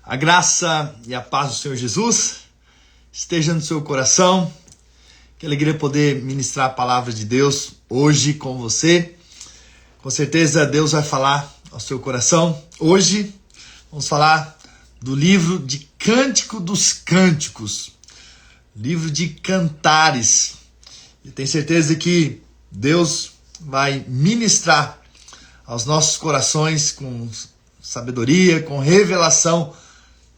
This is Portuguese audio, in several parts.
A graça e a paz do Senhor Jesus esteja no seu coração. Que alegria poder ministrar a palavra de Deus hoje com você. Com certeza Deus vai falar ao seu coração. Hoje vamos falar do livro de Cântico dos Cânticos, livro de Cantares. E tenho certeza que Deus vai ministrar aos nossos corações com sabedoria, com revelação,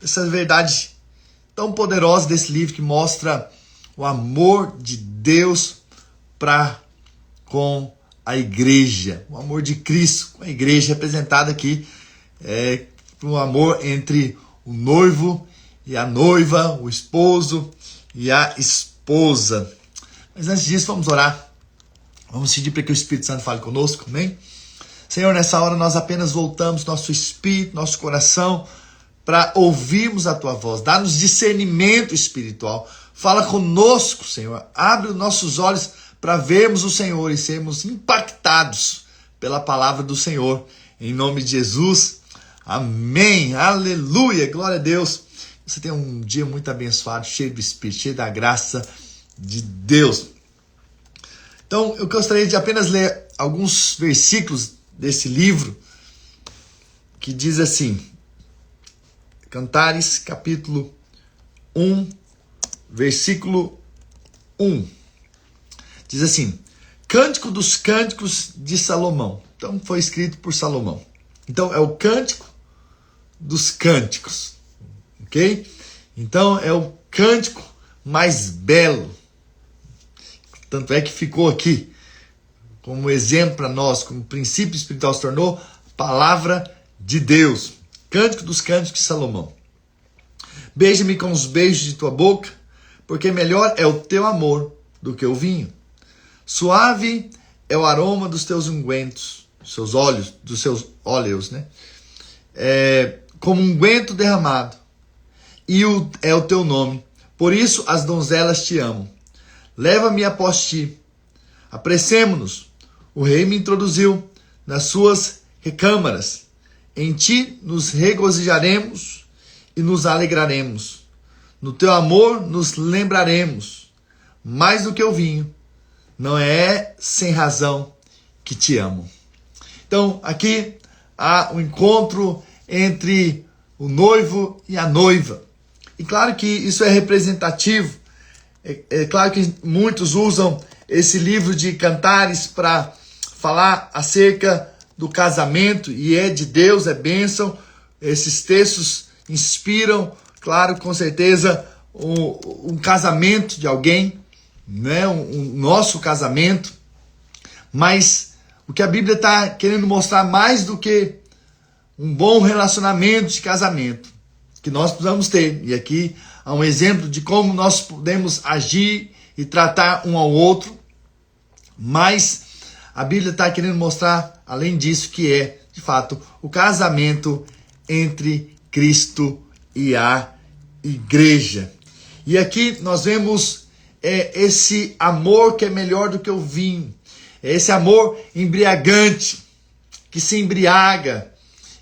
essa verdade tão poderosa desse livro que mostra o amor de Deus para com a igreja, o amor de Cristo com a igreja, representada aqui o amor entre o noivo e a noiva, o esposo e a esposa. Mas antes disso, vamos orar. Vamos pedir para que o Espírito Santo fale conosco, amém? Senhor, nessa hora nós apenas voltamos nosso espírito, nosso coração, para ouvirmos a Tua voz. Dá-nos discernimento espiritual. Fala conosco, Senhor. Abre os nossos olhos para vermos o Senhor e sermos impactados pela palavra do Senhor. Em nome de Jesus. Amém. Aleluia. Glória a Deus. Você tem um dia muito abençoado, cheio do Espírito, cheio da graça de Deus. Então, eu gostaria de apenas ler alguns versículos desse livro que diz assim, Cantares, capítulo 1, versículo 1. Diz assim, Cântico dos Cânticos de Salomão. Então, foi escrito por Salomão. Então, é o Cântico dos Cânticos. Ok? Então, é o cântico mais belo. Tanto é que ficou aqui como exemplo para nós, como princípio espiritual, se tornou a palavra de Deus. Cântico dos Cânticos de Salomão. Beija-me com os beijos de tua boca, porque melhor é o teu amor do que o vinho. Suave é o aroma dos teus ungüentos, dos seus óleos, né? Como unguento derramado. E é o teu nome. Por isso as donzelas te amam. Leva-me após ti. Apressemo-nos. O rei me introduziu nas suas recâmaras. Em ti nos regozijaremos e nos alegraremos. No teu amor nos lembraremos. Mais do que o vinho, não é sem razão que te amo. Então, aqui há um encontro entre o noivo e a noiva. E claro que isso é representativo. É claro que muitos usam esse livro de Cantares para falar acerca do casamento, e é de Deus, é bênção. Esses textos inspiram, claro, com certeza, um casamento de alguém, né? Um nosso casamento. Mas o que a Bíblia está querendo mostrar mais do que um bom relacionamento de casamento, que nós precisamos ter. E aqui há um exemplo de como nós podemos agir e tratar um ao outro. Mas a Bíblia está querendo mostrar, além disso, que é, de fato, o casamento entre Cristo e a igreja. E aqui nós vemos esse amor que é melhor do que o vinho. Esse amor embriagante, que se embriaga.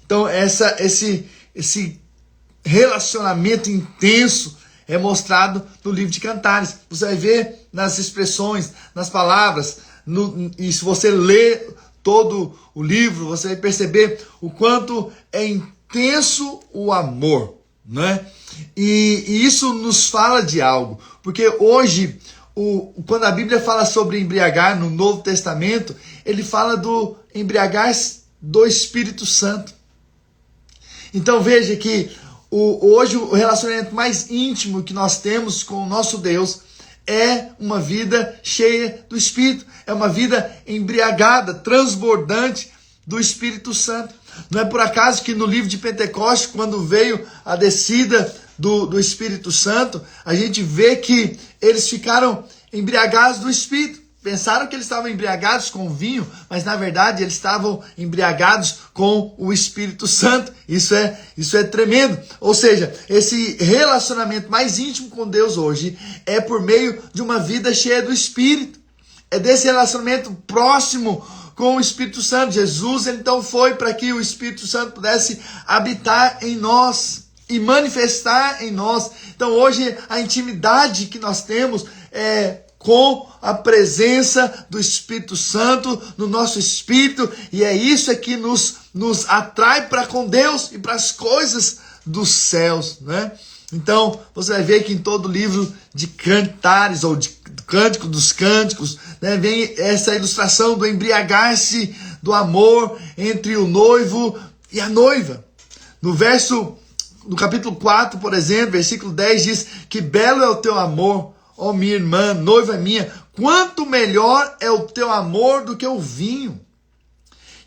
Então, esse relacionamento intenso é mostrado no livro de Cantares. Você vai ver nas expressões, nas palavras, e se você ler todo o livro, você vai perceber o quanto é intenso o amor, né? E isso nos fala de algo, porque hoje, quando a Bíblia fala sobre embriagar no Novo Testamento, ele fala do embriagar do Espírito Santo. Então veja que hoje o relacionamento mais íntimo que nós temos com o nosso Deus é uma vida cheia do Espírito, é uma vida embriagada, transbordante do Espírito Santo. Não é por acaso que no livro de Pentecostes, quando veio a descida do Espírito Santo, a gente vê que eles ficaram embriagados do Espírito. Pensaram que eles estavam embriagados com vinho, mas na verdade eles estavam embriagados com o Espírito Santo. Isso é tremendo. Ou seja, esse relacionamento mais íntimo com Deus hoje é por meio de uma vida cheia do Espírito. É desse relacionamento próximo com o Espírito Santo. Jesus, ele então foi para que o Espírito Santo pudesse habitar em nós. e manifestar em nós. Então hoje a intimidade que nós temos é com a presença do Espírito Santo no nosso espírito, e é isso que nos atrai para com Deus e para as coisas dos céus, né? Então você vai ver que em todo livro de Cantares, ou de Cântico dos Cânticos, né, vem essa ilustração do embriagar-se do amor entre o noivo e a noiva. No capítulo 4, por exemplo, versículo 10 diz que belo é o teu amor, ó minha irmã, noiva minha, quanto melhor é o teu amor do que o vinho,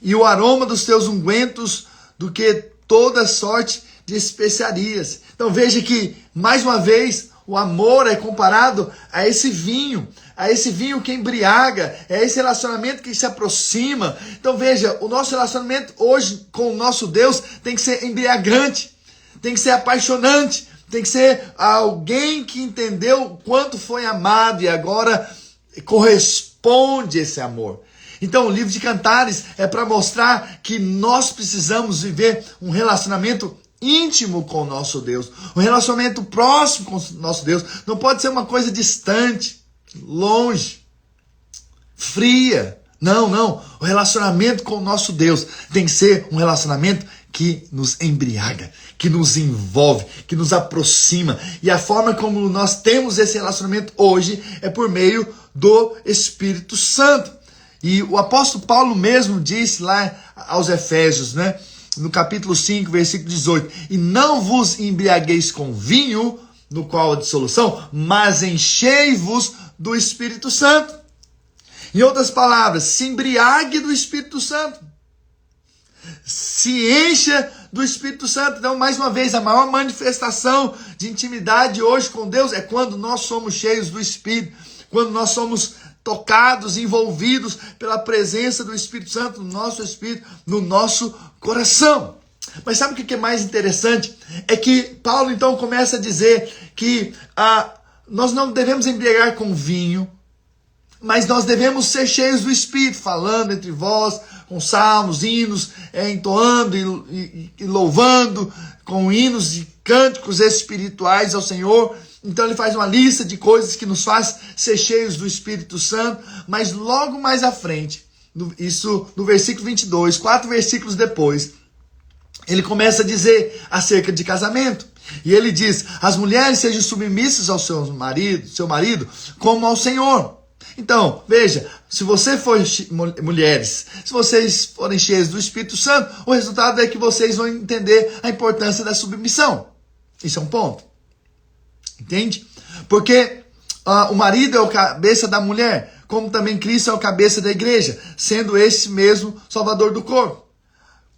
e o aroma dos teus ungüentos do que toda sorte de especiarias. Então veja que, mais uma vez, o amor é comparado a esse vinho que embriaga, é esse relacionamento que se aproxima. Então veja, o nosso relacionamento hoje com o nosso Deus tem que ser embriagante, tem que ser apaixonante, tem que ser alguém que entendeu o quanto foi amado e agora corresponde esse amor. Então o livro de Cantares é para mostrar que nós precisamos viver um relacionamento íntimo com o nosso Deus, um relacionamento próximo com o nosso Deus. Não pode ser uma coisa distante, longe, fria. Não. O relacionamento com o nosso Deus tem que ser um relacionamento que nos embriaga, que nos envolve, que nos aproxima. E a forma como nós temos esse relacionamento hoje é por meio do Espírito Santo. E o apóstolo Paulo mesmo disse lá aos Efésios, né? No capítulo 5, versículo 18, e não vos embriagueis com vinho, no qual há dissolução, mas enchei-vos do Espírito Santo. Em outras palavras, se embriague do Espírito Santo. Se encha do Espírito Santo. Então, mais uma vez, a maior manifestação de intimidade hoje com Deus é quando nós somos cheios do Espírito, quando nós somos tocados, envolvidos pela presença do Espírito Santo no nosso espírito, no nosso coração. Mas sabe o que é mais interessante? É que Paulo então começa a dizer que nós não devemos embriagar com vinho, mas nós devemos ser cheios do Espírito, falando entre vós, com salmos, hinos, entoando e louvando, com hinos e cânticos espirituais ao Senhor. Então ele faz uma lista de coisas que nos faz ser cheios do Espírito Santo, mas logo mais à frente, isso no versículo 22, 4 versículos depois, ele começa a dizer acerca de casamento. E ele diz, as mulheres sejam submissas ao seu marido, como ao Senhor. Então, veja, se você for, mulheres, se vocês forem cheias do Espírito Santo, o resultado é que vocês vão entender a importância da submissão. Isso é um ponto. Entende? Porque o marido é o cabeça da mulher, como também Cristo é o cabeça da igreja, sendo esse mesmo salvador do corpo.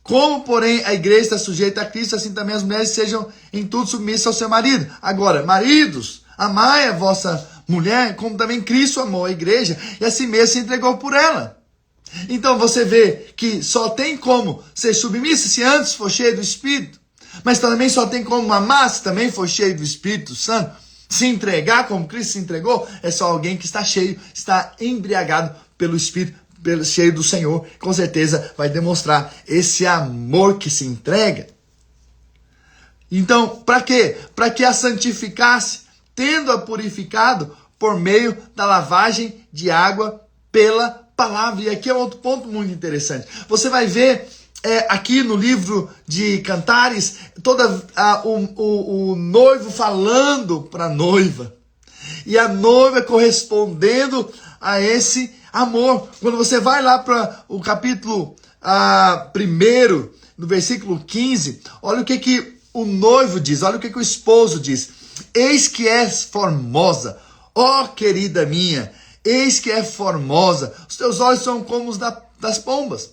Como, porém, a igreja está sujeita a Cristo, assim também as mulheres sejam em tudo submissas ao seu marido. Agora, maridos, amai a vossa mulher, como também Cristo amou a igreja, e assim mesmo se entregou por ela. Então você vê que só tem como ser submissa se antes for cheio do Espírito. Mas também só tem como amar se também for cheio do Espírito Santo. Se entregar como Cristo se entregou, é só alguém que está cheio, está embriagado pelo Espírito, cheio do Senhor. Com certeza vai demonstrar esse amor que se entrega. Então, para quê? Para que a santificasse, tendo-a purificado por meio da lavagem de água pela palavra. E aqui é outro ponto muito interessante. Você vai ver aqui no livro de Cantares, o noivo falando para a noiva. E a noiva correspondendo a esse amor. Quando você vai lá para o capítulo 1, no versículo 15, olha o que o noivo diz, olha o que o esposo diz. Eis que és formosa, ó querida minha, eis que é formosa, os teus olhos são como os das pombas.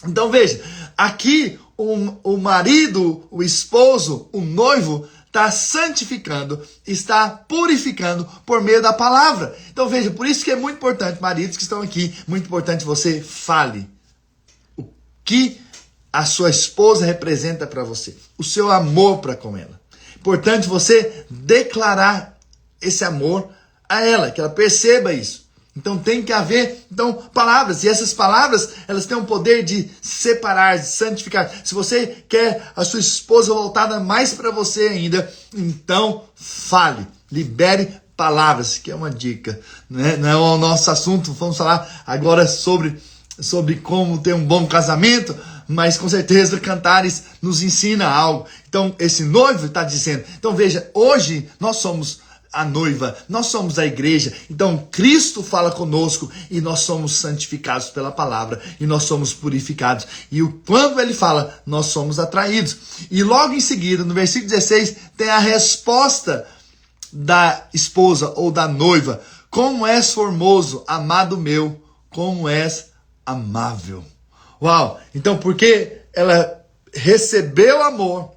Então veja, aqui o marido, o esposo, o noivo está santificando, está purificando por meio da palavra. Então veja, por isso que é muito importante, maridos que estão aqui, muito importante você fale o que a sua esposa representa para você, o seu amor para com ela. Importante você declarar esse amor a ela, que ela perceba isso. Então tem que haver palavras. E essas palavras, elas têm o poder de separar, de santificar. Se você quer a sua esposa voltada mais para você ainda, então fale, libere palavras, que é uma dica, né? Não é o nosso assunto, vamos falar agora sobre como ter um bom casamento, mas com certeza Cantares nos ensina algo. Então esse noivo está dizendo, então veja, hoje nós somos a noiva, nós somos a igreja, então Cristo fala conosco e nós somos santificados pela palavra e nós somos purificados, e quando ele fala, nós somos atraídos. E logo em seguida, no versículo 16, tem a resposta da esposa ou da noiva: como és formoso, amado meu, como és amável. Uau! Então, porque ela recebeu amor,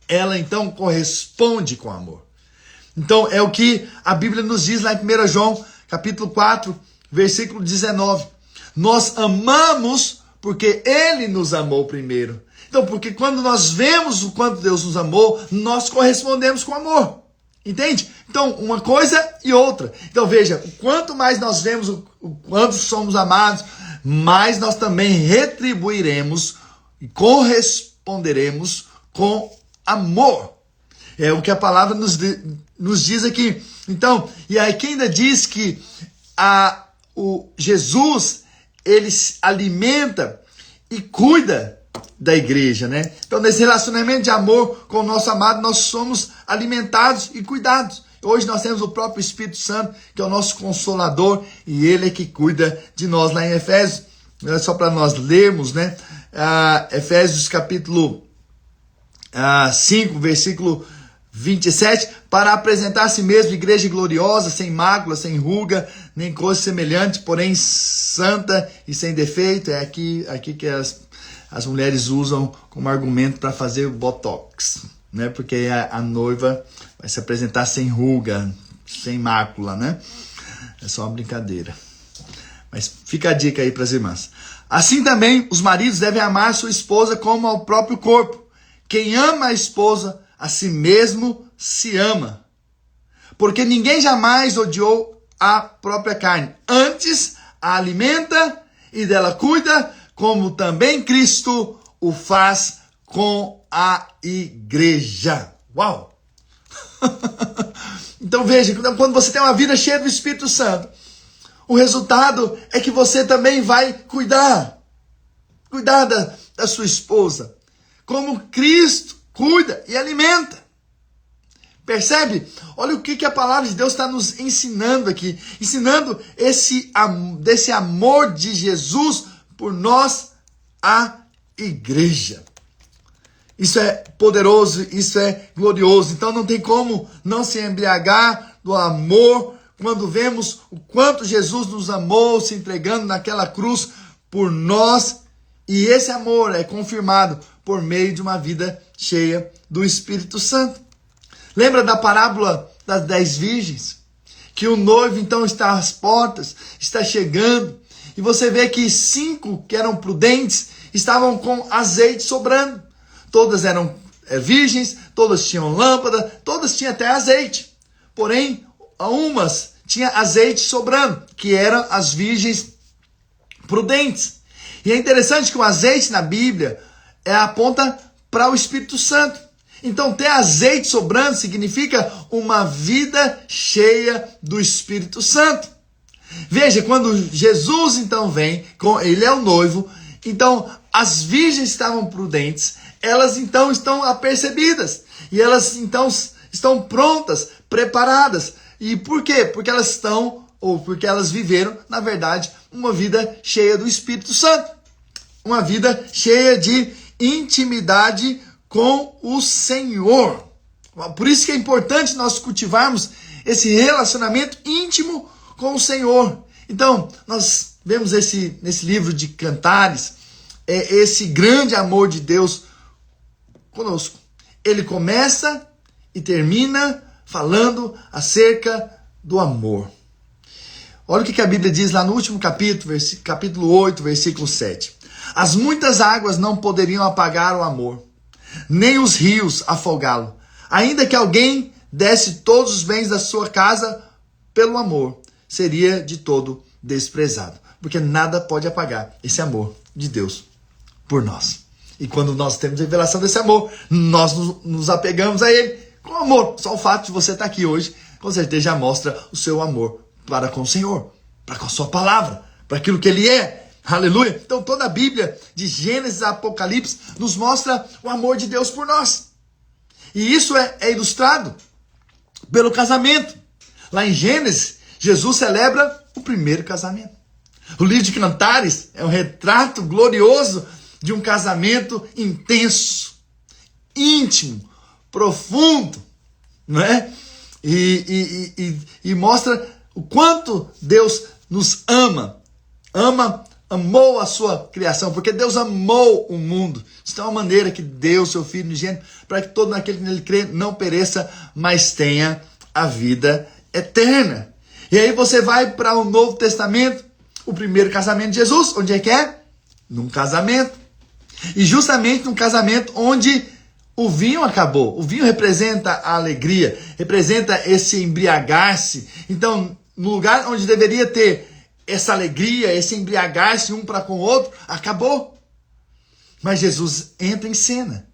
ela então corresponde com amor. Então, é o que a Bíblia nos diz lá em 1 João, capítulo 4, versículo 19. Nós amamos porque Ele nos amou primeiro. Então, porque quando nós vemos o quanto Deus nos amou, nós correspondemos com amor. Entende? Então, uma coisa e outra. Então, veja, quanto mais nós vemos o quanto somos amados, mais nós também retribuiremos e corresponderemos com amor. É o que a palavra nos diz aqui. Então, e aqui ainda diz que o Jesus, ele alimenta e cuida da igreja, né? Então, nesse relacionamento de amor com o nosso amado, nós somos alimentados e cuidados. Hoje nós temos o próprio Espírito Santo, que é o nosso consolador, e ele é que cuida de nós. Lá em Efésios, só para nós lermos, né? Efésios capítulo 5, versículo 27, para apresentar a si mesmo igreja gloriosa, sem mácula, sem ruga, nem coisa semelhante, porém santa e sem defeito. É aqui que as mulheres usam como argumento para fazer o botox, né? Porque a noiva vai se apresentar sem ruga, sem mácula, né? É só uma brincadeira. Mas fica a dica aí para as irmãs. Assim também, os maridos devem amar a sua esposa como ao próprio corpo. Quem ama a esposa, a si mesmo se ama. Porque ninguém jamais odiou a própria carne. Antes, a alimenta e dela cuida, como também Cristo o faz com a igreja. Uau! Então veja, quando você tem uma vida cheia do Espírito Santo, o resultado é que você também vai cuidar da sua esposa, como Cristo cuida e alimenta. Percebe? Olha o que a palavra de Deus está nos ensinando aqui. Ensinando desse amor de Jesus por nós, a igreja. Isso é poderoso, isso é glorioso. Então não tem como não se embriagar do amor quando vemos o quanto Jesus nos amou, se entregando naquela cruz por nós. E esse amor é confirmado por meio de uma vida cheia do Espírito Santo. Lembra da parábola das 10 virgens? Que o noivo então está às portas, está chegando. E você vê que 5 que eram prudentes estavam com azeite sobrando. Todas eram virgens, todas tinham lâmpada, todas tinham até azeite. Porém, umas tinham azeite sobrando, que eram as virgens prudentes. E é interessante que o azeite na Bíblia aponta para o Espírito Santo. Então, ter azeite sobrando significa uma vida cheia do Espírito Santo. Veja, quando Jesus então vem, ele é o noivo, então as virgens estavam prudentes, elas então estão apercebidas, e elas então estão prontas, preparadas. E por quê? Porque elas viveram, na verdade, uma vida cheia do Espírito Santo. Uma vida cheia de intimidade com o Senhor. Por isso que é importante nós cultivarmos esse relacionamento íntimo com o Senhor. Então, nós vemos nesse livro de Cantares, esse grande amor de Deus conosco. Ele começa e termina falando acerca do amor. Olha o que a Bíblia diz lá no último capítulo, capítulo 8, versículo 7. As muitas águas não poderiam apagar o amor, nem os rios afogá-lo. Ainda que alguém desse todos os bens da sua casa pelo amor, seria de todo desprezado. Porque nada pode apagar esse amor de Deus por nós. E quando nós temos a revelação desse amor, nós nos apegamos a ele com amor. Só o fato de você estar aqui hoje, com certeza já mostra o seu amor para com o Senhor, para com a sua palavra, para aquilo que ele é. Aleluia. Então toda a Bíblia, de Gênesis a Apocalipse, nos mostra o amor de Deus por nós. E isso é ilustrado pelo casamento. Lá em Gênesis, Jesus celebra o primeiro casamento. O livro de Cantares é um retrato glorioso de um casamento intenso, íntimo, profundo, não é? E mostra o quanto Deus nos amou a sua criação, porque Deus amou o mundo de tal maneira que deu seu Filho unigênito para que todo naquele que nele crê não pereça, mas tenha a vida eterna. E aí você vai para o Novo Testamento, o primeiro casamento de Jesus, onde é que é? Num casamento. E justamente num casamento onde o vinho acabou. O vinho representa a alegria, representa esse embriagar-se. Então, no lugar onde deveria ter essa alegria, esse embriagar-se um para com o outro, acabou. Mas Jesus entra em cena.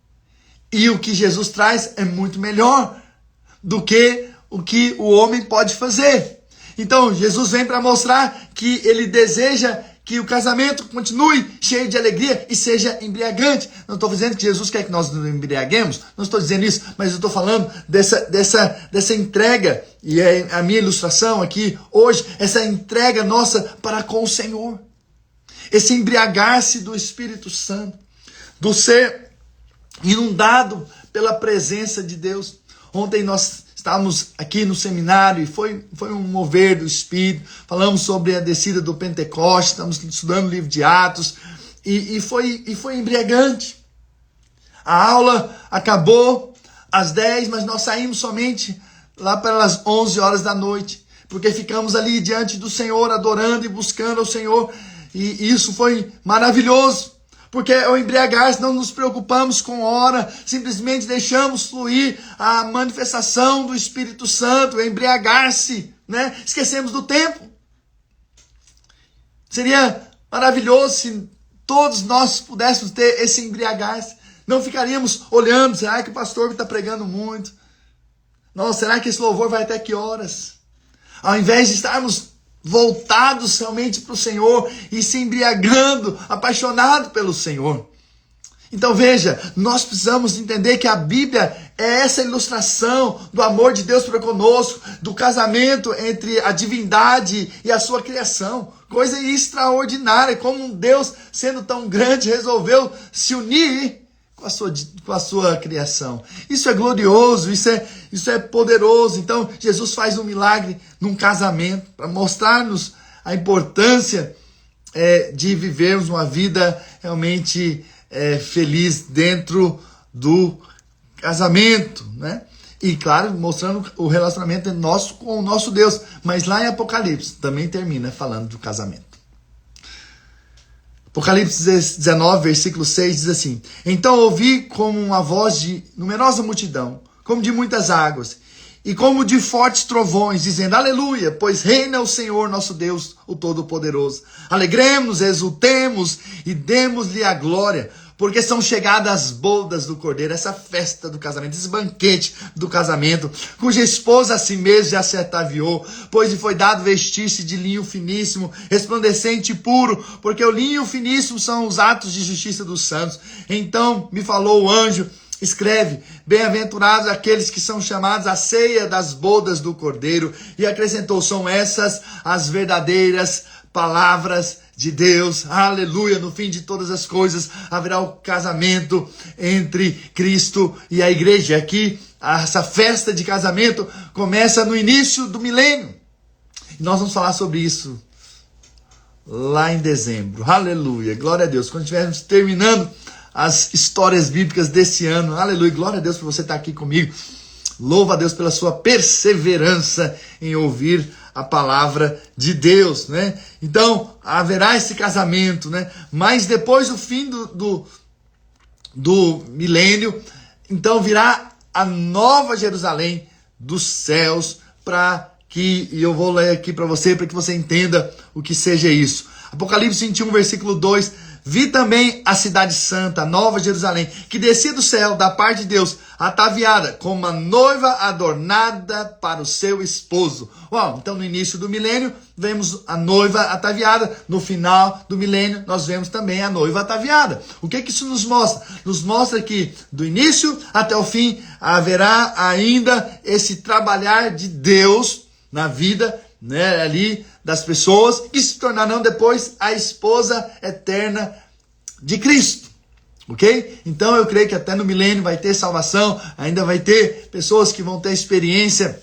E o que Jesus traz é muito melhor do que o que o homem pode fazer. Então, Jesus vem para mostrar que ele deseja que o casamento continue cheio de alegria e seja embriagante. Não estou dizendo que Jesus quer que nós nos embriaguemos, não estou dizendo isso, mas eu estou falando dessa entrega, e é a minha ilustração aqui hoje, essa entrega nossa para com o Senhor. Esse embriagar-se do Espírito Santo, do ser inundado pela presença de Deus. Ontem nós estávamos aqui no seminário e foi um mover do Espírito. Falamos sobre a descida do Pentecoste, estamos estudando o livro de Atos e foi embriagante. A aula acabou às 10, mas nós saímos somente lá pelas 11 horas da noite, porque ficamos ali diante do Senhor, adorando e buscando ao Senhor, e isso foi maravilhoso. Porque ao embriagar-se não nos preocupamos com hora, simplesmente deixamos fluir a manifestação do Espírito Santo, embriagar-se, né? Esquecemos do tempo. Seria maravilhoso se todos nós pudéssemos ter esse embriagar-se. Não ficaríamos olhando, será que o pastor está pregando muito? Nossa, será que esse louvor vai até que horas? Ao invés de estarmos voltados realmente para o Senhor e se embriagando, apaixonado pelo Senhor. Então veja, nós precisamos entender que a Bíblia é essa ilustração do amor de Deus para conosco, do casamento entre a divindade e a sua criação. Coisa extraordinária, como um Deus, sendo tão grande, resolveu se unir com a sua criação. Isso é glorioso, isso é poderoso. Então, Jesus faz um milagre num casamento, para mostrar-nos a importância de vivermos uma vida realmente feliz dentro do casamento, né? E, claro, mostrando o relacionamento nosso com o nosso Deus. Mas lá em Apocalipse, também termina falando do casamento. Apocalipse 19, versículo 6 diz assim: Então ouvi como uma voz de numerosa multidão, como de muitas águas, e como de fortes trovões, dizendo: Aleluia, pois reina o Senhor nosso Deus, o Todo-Poderoso. Alegremos, exultemos e demos-lhe a glória, porque são chegadas as bodas do Cordeiro, essa festa do casamento, esse banquete do casamento, cuja esposa a si mesma já se ataviou, pois lhe foi dado vestir-se de linho finíssimo, resplandecente e puro, porque o linho finíssimo são os atos de justiça dos santos. Então me falou o anjo: escreve, bem-aventurados aqueles que são chamados à ceia das bodas do Cordeiro. E acrescentou: são essas as verdadeiras palavras de Deus. Aleluia. No fim de todas as coisas haverá o casamento entre Cristo e a igreja. Aqui, essa festa de casamento começa no início do milênio. E nós vamos falar sobre isso lá em dezembro. Aleluia. Glória a Deus. Quando estivermos terminando as histórias bíblicas desse ano. Aleluia. Glória a Deus por você estar aqui comigo. Louva a Deus pela sua perseverança em ouvir a palavra de Deus, né? Então, haverá esse casamento, né? Mas depois do fim do milênio, então virá a nova Jerusalém dos céus, para e eu vou ler aqui para que você entenda o que seja isso. Apocalipse 21, versículo 2. Vi também a cidade santa, a nova Jerusalém, que descia do céu, da parte de Deus, ataviada, como uma noiva adornada para o seu esposo. Uau, então no início do milênio, vemos a noiva ataviada. No final do milênio, nós vemos também a noiva ataviada. O que isso nos mostra? Nos mostra que do início até o fim, haverá ainda esse trabalhar de Deus na vida, né, ali das pessoas que se tornarão depois a esposa eterna de Cristo, ok? Então eu creio que até no milênio vai ter salvação, ainda vai ter pessoas que vão ter experiência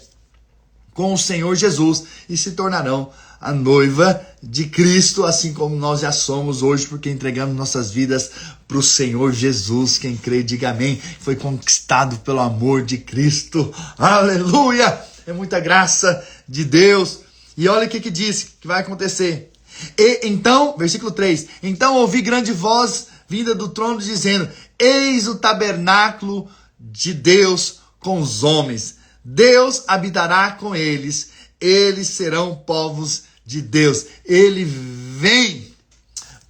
com o Senhor Jesus e se tornarão a noiva de Cristo, assim como nós já somos hoje, porque entregamos nossas vidas para o Senhor Jesus. Quem crê, diga amém. Foi conquistado pelo amor de Cristo. Aleluia! É muita graça de Deus. E olha o que diz que vai acontecer. E então, versículo 3. Então ouvi grande voz vinda do trono dizendo: eis o tabernáculo de Deus com os homens. Deus habitará com eles. Eles serão povos de Deus. Ele vem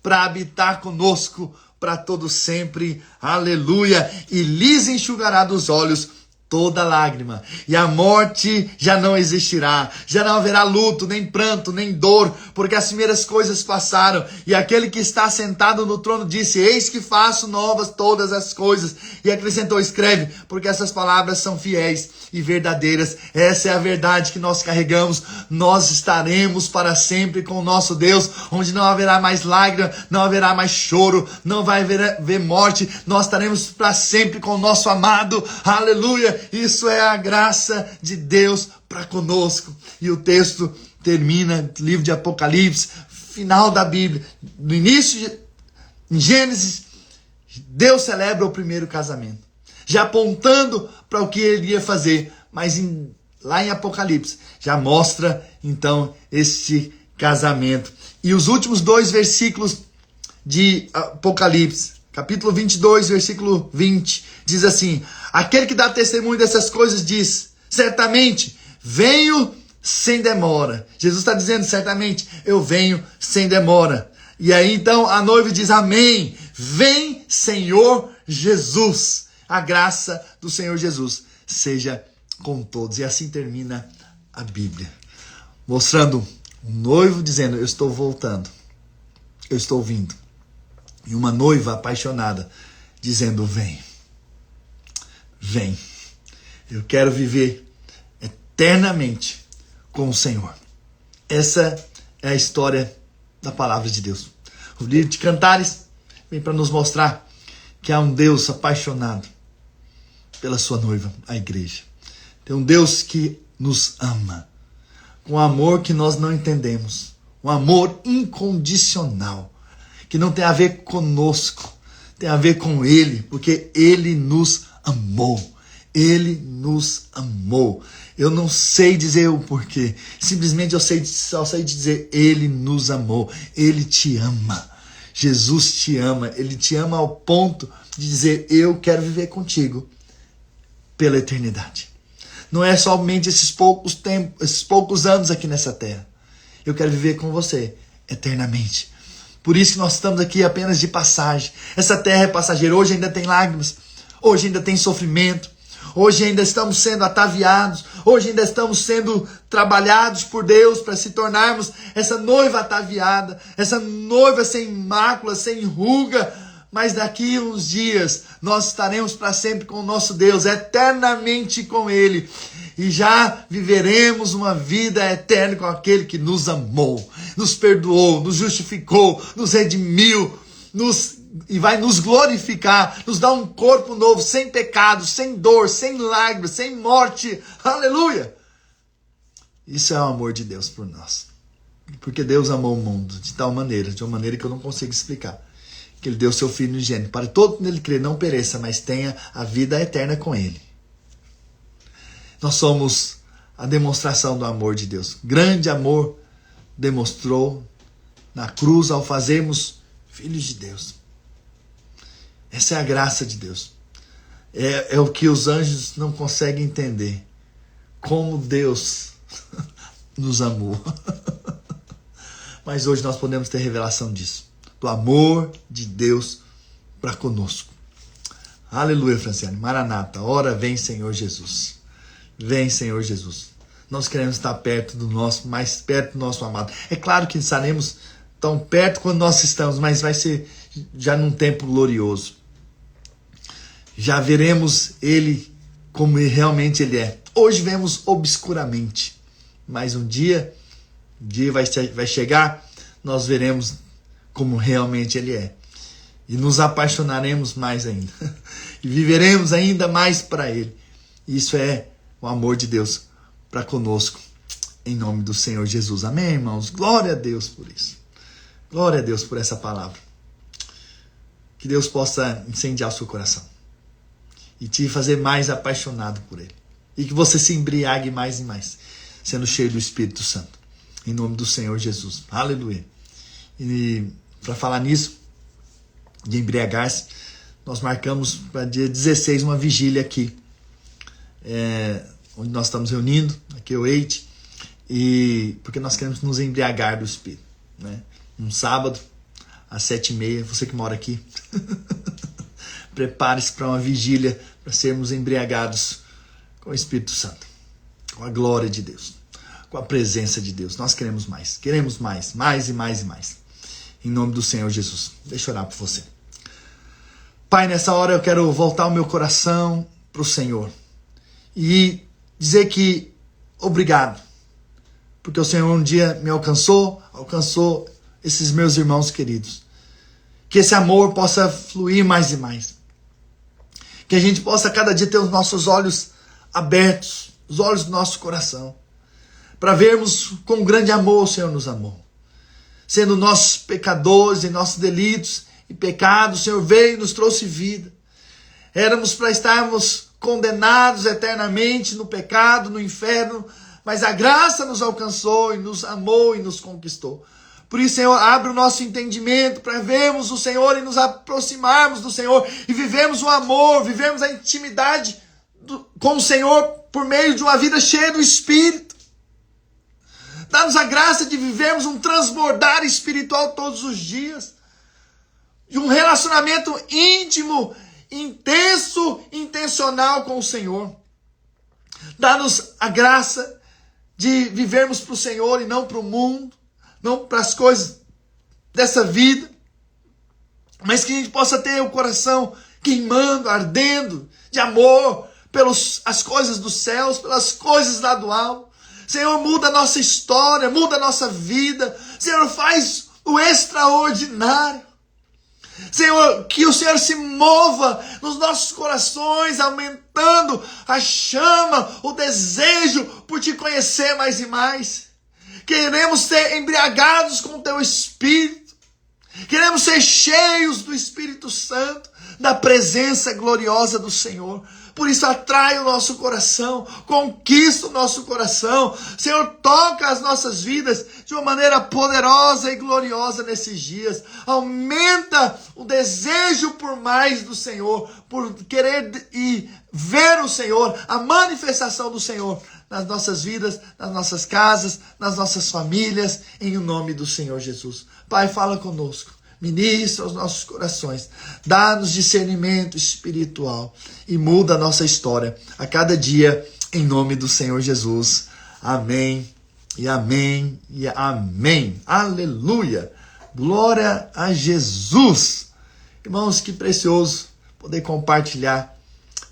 para habitar conosco para todo sempre. Aleluia. E lhes enxugará dos olhos toda lágrima, e a morte já não existirá, já não haverá luto, nem pranto, nem dor, porque as primeiras coisas passaram. E aquele que está sentado no trono disse: eis que faço novas todas as coisas. E acrescentou: escreve, porque essas palavras são fiéis e verdadeiras. Essa é a verdade que nós carregamos. Nós estaremos para sempre com o nosso Deus, onde não haverá mais lágrima, não haverá mais choro, não vai haver morte. Nós estaremos para sempre com o nosso amado. Aleluia! Isso é a graça de Deus para conosco. E o texto termina, livro de Apocalipse, final da Bíblia. No início, em Gênesis, Deus celebra o primeiro casamento, já apontando para o que ele ia fazer. Mas lá em Apocalipse, já mostra então este casamento. E os últimos 2 versículos de Apocalipse, capítulo 22, versículo 20, diz assim: aquele que dá testemunho dessas coisas diz: certamente venho sem demora. Jesus está dizendo: certamente eu venho sem demora. E aí então a noiva diz: amém, vem Senhor Jesus. A graça do Senhor Jesus seja com todos. E assim termina a Bíblia, mostrando um noivo dizendo: eu estou voltando, eu estou vindo. E uma noiva apaixonada dizendo: vem, vem. Eu quero viver eternamente com o Senhor. Essa é a história da palavra de Deus. O livro de Cantares vem para nos mostrar que há um Deus apaixonado pela sua noiva, a igreja. Tem um Deus que nos ama, com um amor que nós não entendemos, um amor incondicional, que não tem a ver conosco, tem a ver com Ele, porque Ele nos amou. Ele nos amou. Eu não sei dizer o porquê, simplesmente só sei dizer: Ele nos amou. Ele te ama. Jesus te ama. Ele te ama ao ponto de dizer: eu quero viver contigo pela eternidade. Não é somente esses poucos anos aqui nessa terra. Eu quero viver com você eternamente. Por isso que nós estamos aqui apenas de passagem. Essa terra é passageira. Hoje ainda tem lágrimas. Hoje ainda tem sofrimento. Hoje ainda estamos sendo ataviados. Hoje ainda estamos sendo trabalhados por Deus para se tornarmos essa noiva ataviada. Essa noiva sem mácula, sem ruga. Mas daqui uns dias nós estaremos para sempre com o nosso Deus, eternamente com Ele. E já viveremos uma vida eterna com aquele que nos amou, nos perdoou, nos justificou, nos redimiu, e vai nos glorificar, nos dar um corpo novo, sem pecado, sem dor, sem lágrimas, sem morte. Aleluia! Isso é o amor de Deus por nós. Porque Deus amou o mundo de tal maneira, de uma maneira que eu não consigo explicar, que Ele deu seu Filho unigênito, para todo nele crer não pereça, mas tenha a vida eterna com Ele. Nós somos a demonstração do amor de Deus. Grande amor demonstrou na cruz ao fazermos filhos de Deus. Essa é a graça de Deus. É o que os anjos não conseguem entender. Como Deus nos amou. Mas hoje nós podemos ter revelação disso, do amor de Deus para conosco. Aleluia, Franciane. Maranata, ora vem, Senhor Jesus. Vem, Senhor Jesus. Nós queremos estar perto do nosso, mais perto do nosso amado. É claro que estaremos tão perto quando nós estamos, mas vai ser já num tempo glorioso. Já veremos Ele como realmente Ele é. Hoje vemos obscuramente, mas um dia vai chegar, nós veremos como realmente Ele é. E nos apaixonaremos mais ainda. E viveremos ainda mais para Ele. Isso é o amor de Deus para conosco. Em nome do Senhor Jesus. Amém, irmãos? Glória a Deus por isso. Glória a Deus por essa palavra. Que Deus possa incendiar o seu coração. E te fazer mais apaixonado por Ele. E que você se embriague mais e mais. Sendo cheio do Espírito Santo. Em nome do Senhor Jesus. Aleluia. E para falar nisso, de embriagar-se, nós marcamos para dia 16 uma vigília aqui, onde nós estamos reunindo, aqui o Eite, e porque nós queremos nos embriagar do Espírito, né? Um sábado, às 7h30, você que mora aqui, prepare-se para uma vigília, para sermos embriagados com o Espírito Santo, com a glória de Deus, com a presença de Deus. Nós queremos mais e mais e mais. Em nome do Senhor Jesus. Deixa eu orar por você. Pai, nessa hora eu quero voltar o meu coração para o Senhor e dizer que obrigado, porque o Senhor um dia me alcançou esses meus irmãos queridos. Que esse amor possa fluir mais e mais. Que a gente possa cada dia ter os nossos olhos abertos, os olhos do nosso coração, para vermos com grande amor o Senhor nos amou. Sendo nossos pecadores e nossos delitos e pecados, o Senhor veio e nos trouxe vida. Éramos para estarmos condenados eternamente no pecado, no inferno, mas a graça nos alcançou e nos amou e nos conquistou. Por isso, Senhor, abre o nosso entendimento para vermos o Senhor e nos aproximarmos do Senhor e vivemos o amor, vivemos a intimidade com o Senhor por meio de uma vida cheia do Espírito. Dá-nos a graça de vivermos um transbordar espiritual todos os dias. De um relacionamento íntimo, intenso, intencional com o Senhor. Dá-nos a graça de vivermos para o Senhor e não para o mundo, não para as coisas dessa vida, mas que a gente possa ter o coração queimando, ardendo de amor pelas coisas dos céus, pelas coisas lá do alto. Senhor, muda a nossa história, muda a nossa vida. Senhor, faz o extraordinário. Senhor, que o Senhor se mova nos nossos corações, aumentando a chama, o desejo por te conhecer mais e mais. Queremos ser embriagados com o teu Espírito. Queremos ser cheios do Espírito Santo, da presença gloriosa do Senhor. Por isso atrai o nosso coração, conquista o nosso coração. Senhor, toca as nossas vidas de uma maneira poderosa e gloriosa nesses dias. Aumenta o desejo por mais do Senhor, por querer e ver o Senhor, a manifestação do Senhor nas nossas vidas, nas nossas casas, nas nossas famílias, em o nome do Senhor Jesus. Pai, fala conosco. Ministra os nossos corações, dá-nos discernimento espiritual e muda a nossa história a cada dia, em nome do Senhor Jesus. Amém, e amém, e amém. Aleluia! Glória a Jesus! Irmãos, que precioso poder compartilhar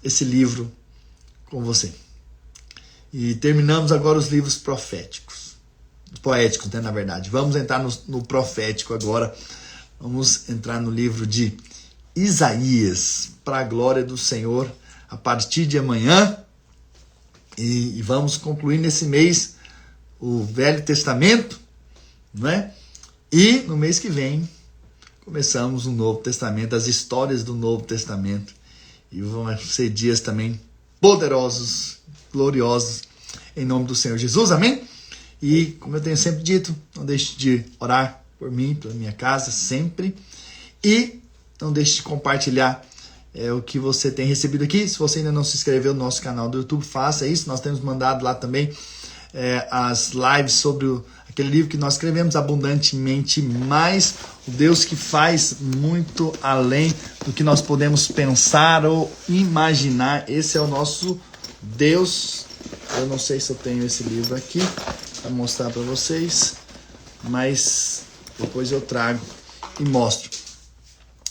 esse livro com você. E terminamos agora os livros poéticos, né, na verdade. Vamos entrar no profético agora. Vamos entrar no livro de Isaías, para a glória do Senhor, a partir de amanhã. E vamos concluir nesse mês o Velho Testamento, não é? E no mês que vem começamos o Novo Testamento, as histórias do Novo Testamento. E vão ser dias também poderosos, gloriosos, em nome do Senhor Jesus, amém? E como eu tenho sempre dito, não deixe de orar por mim, pela minha casa, sempre. E não deixe de compartilhar o que você tem recebido aqui. Se você ainda não se inscreveu no nosso canal do YouTube, faça isso. Nós temos mandado lá também as lives sobre aquele livro que nós escrevemos, Abundantemente Mais, o Deus que faz muito além do que nós podemos pensar ou imaginar. Esse é o nosso Deus. Eu não sei se eu tenho esse livro aqui para mostrar para vocês, mas depois eu trago e mostro.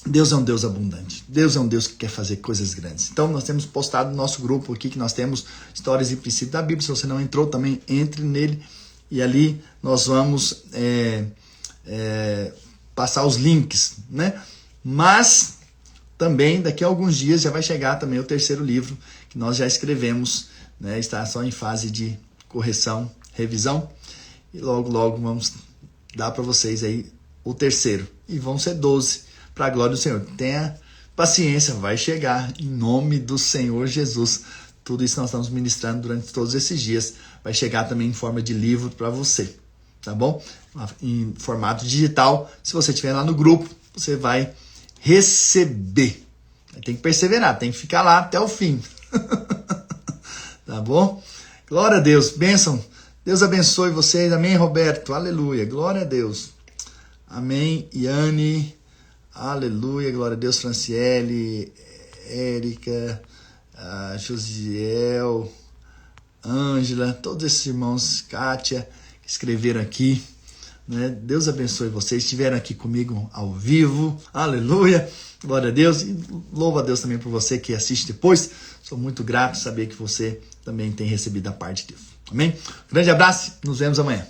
Deus é um Deus abundante. Deus é um Deus que quer fazer coisas grandes. Então nós temos postado no nosso grupo aqui que nós temos histórias e princípios da Bíblia. Se você não entrou, também entre nele. E ali nós vamos passar os links, né? Mas também daqui a alguns dias já vai chegar também o terceiro livro que nós já escrevemos, né? Está só em fase de correção, revisão. E logo, logo vamos dar para vocês aí o terceiro. E vão ser 12. Para a glória do Senhor. Tenha paciência, vai chegar em nome do Senhor Jesus. Tudo isso nós estamos ministrando durante todos esses dias. Vai chegar também em forma de livro para você, tá bom? Em formato digital. Se você estiver lá no grupo, você vai receber. Tem que perseverar, tem que ficar lá até o fim. Tá bom? Glória a Deus, bênção. Deus abençoe vocês. Amém, Roberto? Aleluia. Glória a Deus. Amém, Yane. Aleluia, glória a Deus, Franciele, Érica, Josiel, Ângela, todos esses irmãos, Kátia, que escreveram aqui, né? Deus abençoe vocês, estiveram aqui comigo ao vivo, aleluia, glória a Deus, e louva a Deus também por você que assiste depois, sou muito grato saber que você também tem recebido a parte de Deus, amém? Grande abraço, nos vemos amanhã.